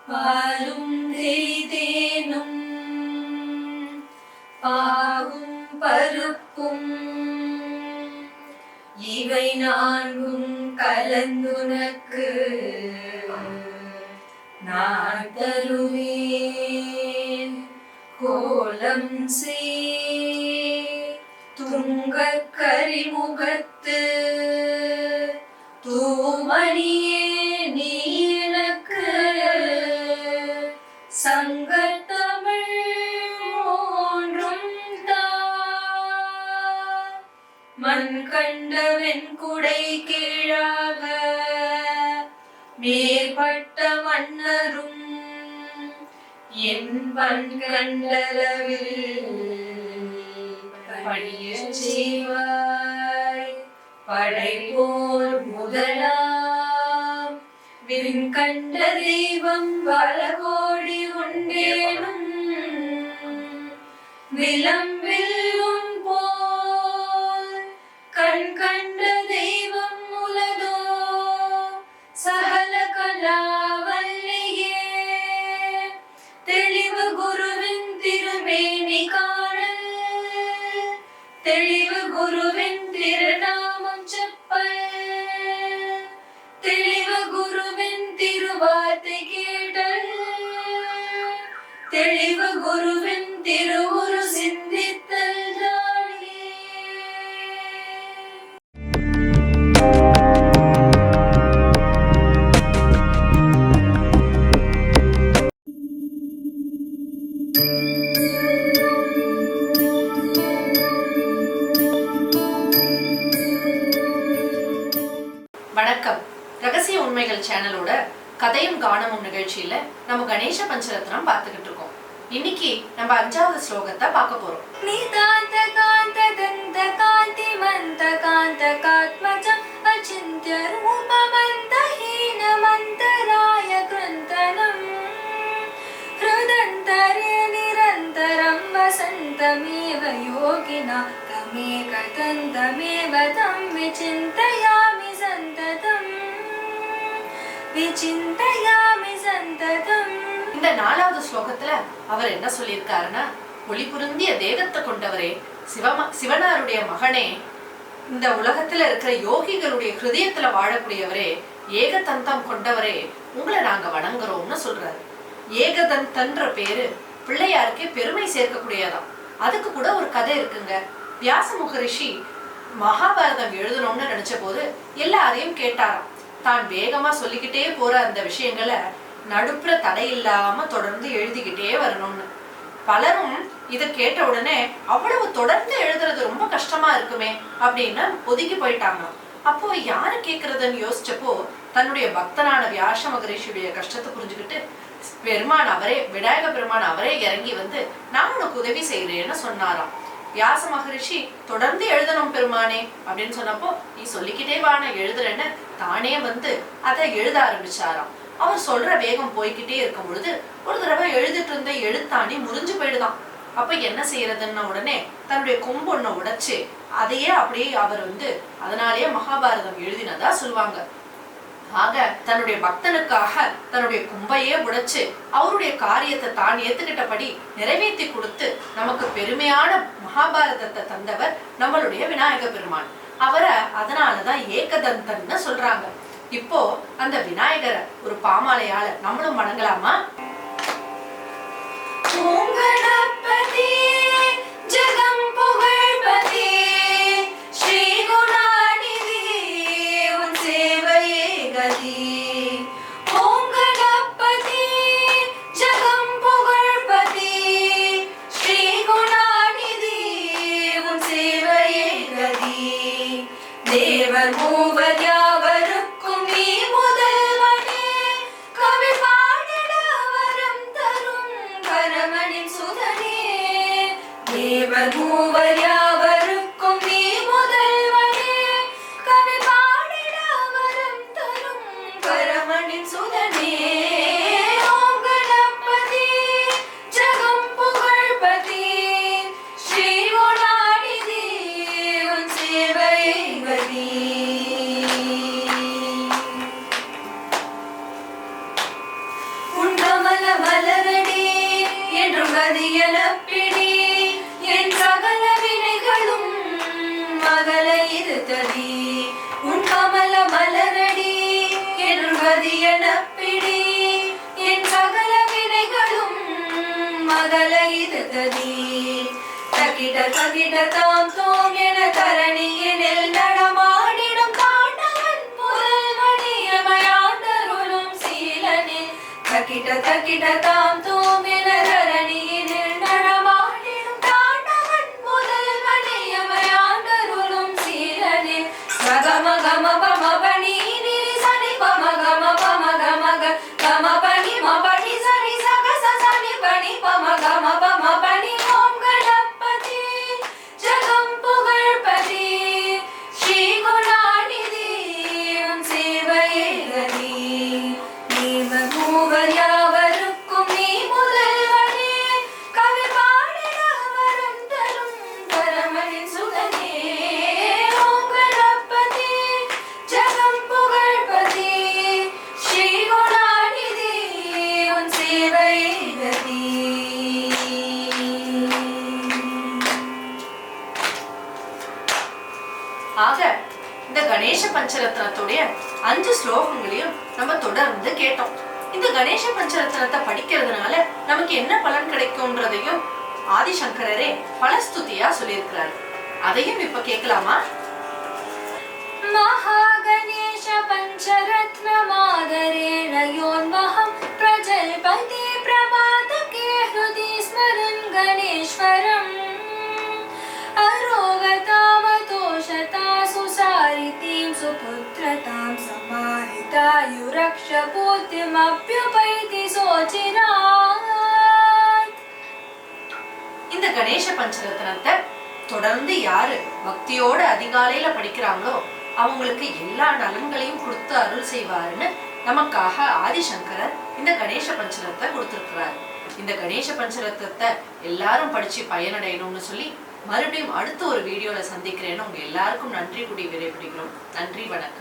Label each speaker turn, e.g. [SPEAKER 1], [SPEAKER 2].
[SPEAKER 1] பாலும் தேனும் பாகும் பருப்பும் இவை நான்கும் கலந்துனக்கு நான் தருவேன். கோலம் துங்கக் கரிமுகத்து தூமணியே நீ எனக்கு சங்கத்தமிழ் மூன்றும் மண் கண்டவன் குடை கீழாக மேற்பட்ட மன்னரும் என் பண் கண்டளவில் பணிய செய்வாய். படைப்போர் முதலாம் விண் கண்ட தெய்வம் பல கோடி உண்டேனும் விளம்பில் உன் போல் கண் கண்ட தெய்வம் உலதோ சகல கலாவல்லியே. தெளிவு குருவின் திருமேனி காணல் தெளிவு குருவின் திருநாமம் செப்பல் தெளிவு குருவின் திருவார்த்தை கேட்டல் தெளிவு குருவின் திருவுரு சிந்தித்தல் ஜாலியே.
[SPEAKER 2] வணக்கம். ரகசிய உண்மைகள் சேனலோட கதையும் கானமும் நிகழ்ச்சியில நம்ம கணேச பஞ்சரத்னம் பார்த்துக்கிட்டு இருக்கோம். இன்னைக்கு நம்ம 5வது ஸ்லோகத்தை பார்க்க போறோம்.
[SPEAKER 1] நிதாந்த காந்த தந்த காந்தி மந்த காந்த காத்மஜம் அச்சிந்த்ய ரூபமந்த ஹீன மந்தராய கிருந்தனம் ஹ்ருதந்தரே நிரந்தரம் வசந்தமேவ யோகினா தமேக தந்தமேவ தம் விசிந்தயாமி சந்ததம் விசிந்தயாமி சந்ததம்.
[SPEAKER 2] இந்த 4வது ஸ்லோகத்துல அவர் என்ன சொல்லியிருக்காருன்னா, ஒளி புருந்திய தேகத்தை கொண்டவரே, சிவனாருடைய மகனே, இந்த உலகத்துல இருக்கிற யோகிகளுடைய ஹிருதயத்துல வாழக்கூடியவரே, ஏகதந்தம் கொண்டவரே, உங்களை நாங்க வணங்குறோம்னு சொல்றாரு. ஏகதந்தன்ற பேரு பிள்ளையாருக்கே பெருமை சேர்க்கக்கூடியதான். அதுக்கு கூட ஒரு கதை இருக்குங்க. வியாச மகரிஷி மகாபாரதம் எழுதணும்னு நினைச்ச போது எல்லாரையும் கேட்டாராம். தான் வேகமா சொல்லிக்கிட்டே போற அந்த விஷயங்களை நடுப்புற தடை இல்லாம தொடர்ந்து எழுதிக்கிட்டே வரணும்னு. பலரும் இதை கேட்ட உடனே அவ்வளவு தொடர்ந்து எழுதுறது ரொம்ப கஷ்டமா இருக்குமே அப்படின்னு ஒதுக்கி போயிட்டாங்க. அப்போ யாரு கேக்குறதுன்னு யோசிச்சப்போ தன்னுடைய பக்தனான வியாச மகரிஷியுடைய கஷ்டத்தை புரிஞ்சுக்கிட்டு பெருமான் அவரே, விநாயக பெருமான் அவரே இறங்கி வந்து நான் உனக்கு உதவி செய்யறேன்னு சொன்னாராம். வியாச மகரிஷி தொடர்ந்து எழுதணும் பெருமானே அப்படின்னு சொன்னப்போ, நீ சொல்லிக்கிட்டே வா நான் எழுதுறேன்னு தானே வந்து அதை எழுத ஆரம்பிச்சாராம். அவர் சொல்ற வேகம் போய்கிட்டே இருக்கும் பொழுது ஒரு தடவை எழுதிட்டு இருந்த எழுத்தாணி முறிஞ்சு போயிடுதான். அப்ப என்ன செய்யறதுன்னு உடனே தன்னுடைய கொம்பொன்ன உடைச்சு அதையே அப்படியே அவர் வந்து அதனாலேயே மகாபாரதம் எழுதினதா சொல்லுவாங்க. ஆக தன்னுடைய பக்தனுக்காக தன்னுடைய கும்பையே உடைச்சு அவருடைய காரியத்தை தான் ஏத்துக்கிட்டபடி நிறைவேற்றி கொடுத்து நமக்கு பெருமையான மகாபாரதத்தை தந்தவர் நம்மளுடைய விநாயக பெருமான். அவரை அதனாலதான் ஏகதந்தன்னு சொல்றாங்க. இப்போ அந்த விநாயகரை ஒரு பாமாலையால நம்மளும் வணங்கலாமா?
[SPEAKER 1] ஜகம் புகழ்பதி ஸ்ரீ குணாநிதி உன் சேவையே கதி. ஓம் கணபதி ஜகம் புகழ்பதி ஸ்ரீ குணாநிதி உன் சேவையே கதி. தேவர் மூவர் யாவருக்கும் நீ முதல்வனே, கவி பாடிட வரம் தரும் கரமணின் சுதனே. மலரடி என்றும் கதியன பிடி என் சகல வினைகளும் மகள இருத்தடி உன் கமல மலரடி என்றும் கதியன பிடி என் சகல வினைகளும் மகள இருத்தடி தகிட தகிட தாம் தோம் என தரணியினில் நடமாடிடும் தாண்டவன் புதல்வனியமையாண்டருளும் சீலனில் தகிட தகிட தாம் தோம் என தரணியினில் நடமாடிடும் தாண்டவன் புதல்வனியமையாண்டருளும் சீலனில் சகம கம பம பனி நிரி சனி பம கம பம கம கம பனி ம பனி சனி சக சனி பனி பம கம பம பனி ஓம் கணபதி ஜகம் புகழ்பதி ஸ்ரீ குணாநிதி உன் சேவையே கதி நீவ மூவர் யாவருக்கும் நீ முதல்வனே கவி பாடிட வரம் தரும் பரமனின் சுகனே ஓம் கணபதி ஜகம் புகழ்பதி ஸ்ரீ குணாநிதி உன் சேவையே கதி.
[SPEAKER 2] ஆக இந்த கணேச பஞ்சரத்னத்துடைய 5 ஸ்லோகங்களையும் நம்ம தொடர்ந்து கேட்டோம். இந்த கணேச பஞ்சரத்னத்தை படிக்கிறதுனால நமக்கு என்ன பலன் கிடைக்கும்ன்றதையும் ஆதிசங்கரரே பலஸ்துதியா சொல்லியிருக்கிறார். அதையும் இப்ப கேட்கலாமா?
[SPEAKER 1] महागणेश पञ्चरत्नमादरेण योन्महं प्रजल्पति प्रभातके हृदि स्मरन् गणेश्वरम् अरोगतामतोषता सुसारितीं सुपुत्रतां समाहितायुरक्षपूर्तिमप्युपैति सोचिरात्.
[SPEAKER 2] இந்த கணேச பஞ்சரத்னத்தை தொடர்ந்து யாரு பக்தியோட அதிகாலையில படிக்கிறாங்களோ அவங்களுக்கு எல்லா நலன்களையும் கொடுத்து அருள் செய்வாருன்னு நமக்காக ஆதிசங்கரர் இந்த கணேச பஞ்சரத்தை கொடுத்திருக்கிறார். இந்த கணேச பஞ்சரத்தை எல்லாரும் படிச்சு பயனடையணும்னு சொல்லி மறுபடியும் அடுத்த ஒரு வீடியோல சந்திக்கிறேன்னு உங்க எல்லாருக்கும் நன்றி கூடி விடைபெறுகிறோம். நன்றி, வணக்கம்.